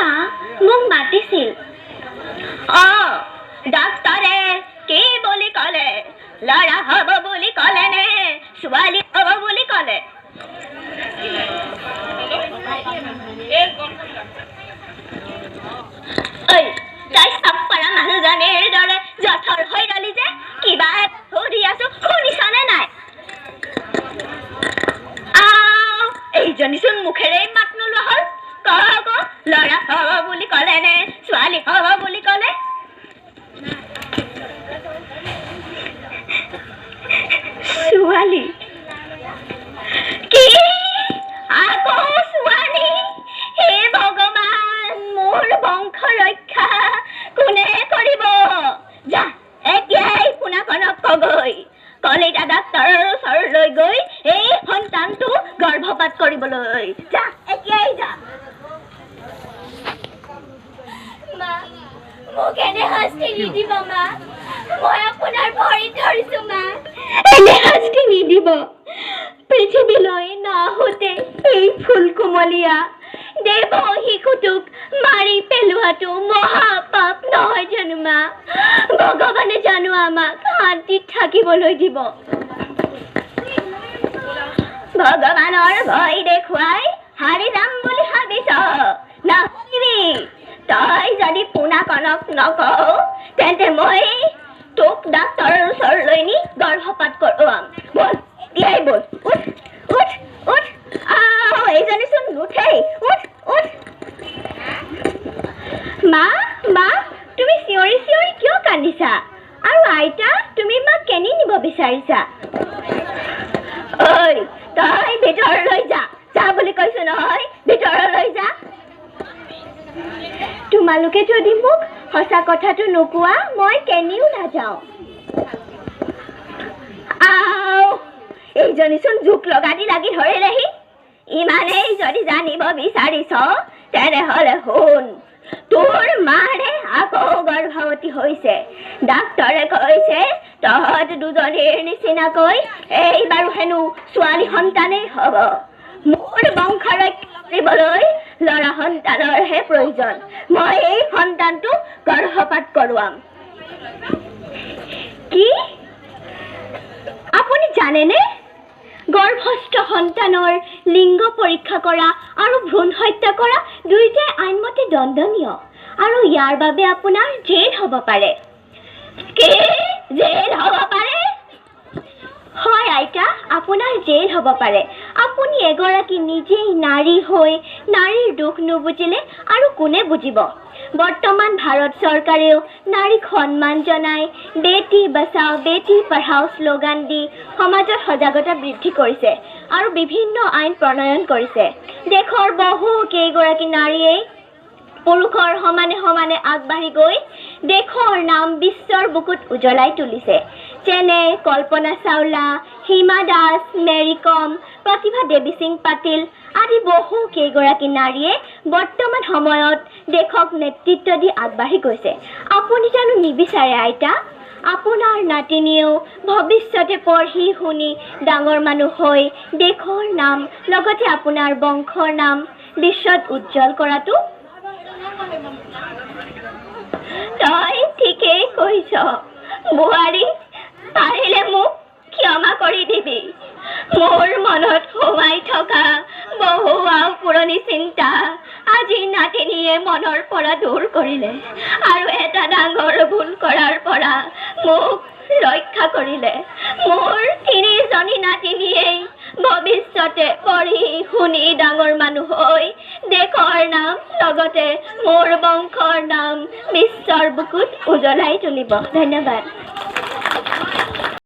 মা মোক মাতিছিল ডাক্তৰে কি বুলি ক'লে ল'ৰা হ'ব বুলি ক'লে নে ছোৱালী হ'ব বুলি ক'লে ঐ তাই চাপ পৰা মানুহজনীৰ দৰে জঠৰ হৈ ৰলি যে কিবা সুধি আছো শুনিছনে নাই এইজনীচোন মুখেৰে মাত নোলোৱা হ'ল ক ল'ৰা হ'ব বুলি ক'লে নে ছোৱালী হ'ব বুলি ক'লে ছোৱালী কি আকৌ ছোৱালী হে ভগৱান মোৰ বংশ ৰক্ষা কোনে কৰিব যা এতিয়াই পোনাকণক কগৈ কলিতা ডাক্তৰৰ ওচৰলৈ গৈ এই সন্তানটো গৰ্ভপাত কৰিবলৈ যা এতিয়াই যা মা মোক এনে শাস্তি নিদিব মা মই আপোনাৰ ভৰিত ধৰিছো মা এনে শাস্তি নিদিব পৃথিৱীলৈ নাহোঁতে এই ফুল কোমলীয়া দেৱ শিশুটোক মাৰি পেলোৱাটো মহাপাপ নহয় জানো মা ভগৱানে জানো আমাক শান্তিত থাকিবলৈ দিব ভগৱানৰ ভয় দেখুৱাই হাৰি যাম বুলি ভাবিছ নাভাবিবি তই যদি পোনাকণক নকওঁ তেন্তে মই তোক ডাক্তৰৰ ওচৰলৈ নি গৰ্ভপাত কৰোৱাম বল এতিয়াই বল উঠ উঠ উঠ এইজনীচোন নুঠেই উঠ উঠ মা মা তুমি চিঞৰি চিঞৰি কিয় কান্দিছা আৰু আইতা তুমি মাক কেনি নিব বিচাৰিছা ঐ তই ভিতৰলৈ যা যা বুলি কৈছো নহয় ভিতৰলৈ যা তোমালোকে যদি মোক সঁচা কথাটো নোকোৱা মই কেনিও নাযাওঁ এইজনীচোন জোক লগা দি লাগি ধৰিলেহি ইমানেই যদি জানিব বিচাৰিছ তেনেহ'লে শুন তোৰ মাৰে আকৌ গৰ্ভৱতী হৈছে ডাক্তৰে কৈছে তহঁত দুজনীৰ নিচিনাকৈ এইবাৰো হেনো ছোৱালী সন্তানেই হ'ব মোৰ বংশ ৰক্ষা কৰিবলৈ ল'ৰা সন্তানৰহে প্ৰয়োজন মই এই সন্তানটো গৰ্ভপাত কৰোৱাম কি আপুনি জানেনে গৰ্ভস্থ সন্তানৰ লিংগ পৰীক্ষা কৰা আৰু ভ্ৰূণ হত্যা কৰা দুয়োটাই আইনমতে দণ্ডনীয় আৰু ইয়াৰ বাবে আপোনাৰ জেল হ'ব পাৰে কি জেল হ'ব পাৰে হয় আইতা আপোনাৰ জেল হ'ব পাৰে আপুনি এগৰাকী নিজেই নাৰী হৈ নাৰীৰ দুখ নুবুজিলে আৰু কোনে বুজিব বৰ্তমান ভাৰত চৰকাৰেও নাৰীক সন্মান জনাই বেটি বচাও বেটি পঢ়াও শ্লোগান দি সমাজত সজাগতা বৃদ্ধি কৰিছে আৰু বিভিন্ন আইন প্ৰণয়ন কৰিছে দেশৰ বহু কেইগৰাকী নাৰীয়ে পুৰুষৰ সমানে সমানে আগবাঢ়ি গৈ দেশৰ নাম বিশ্বৰ বুকুত উজ্বলাই তুলিছে যেনে কল্পনা চাওলা হিমা দাস মেৰী কম প্ৰতিভা দেৱী সিং পাটিল আদি বহু কেইগৰাকী নাৰীয়ে বৰ্তমান সময়ত দেশক নেতৃত্ব দি আগবাঢ়ি গৈছে আপুনি জানো নিবিচাৰে আইতা আপোনাৰ নাতিনীয়েও ভৱিষ্যতে পঢ়ি শুনি ডাঙৰ মানুহ হৈ দেশৰ নাম লগতে আপোনাৰ বংশৰ নাম বিশ্বত উজ্জ্বল কৰাটো তই ঠিকেই কৈছ বোৱাৰী পাৰিলে মোক ক্ষমা কৰি দিবি মোৰ মনত সোমাই থকা বহু পুৰণি চিন্তা আজি নাতিনীয়ে মনৰ পৰা দূৰ কৰিলে আৰু এটা ডাঙৰ ভুল কৰাৰ পৰা মোক ৰক্ষা কৰিলে মোৰ তিনিজনী নাতিনীয়ে ভৱিষ্যতে পঢ়ি শুনি ডাঙৰ মানুহ হৈ দেশৰ নাম লগতে মোৰ বংশৰ নাম বিশ্বৰ বুকুত উজ্বলাই তুলিব ধন্যবাদ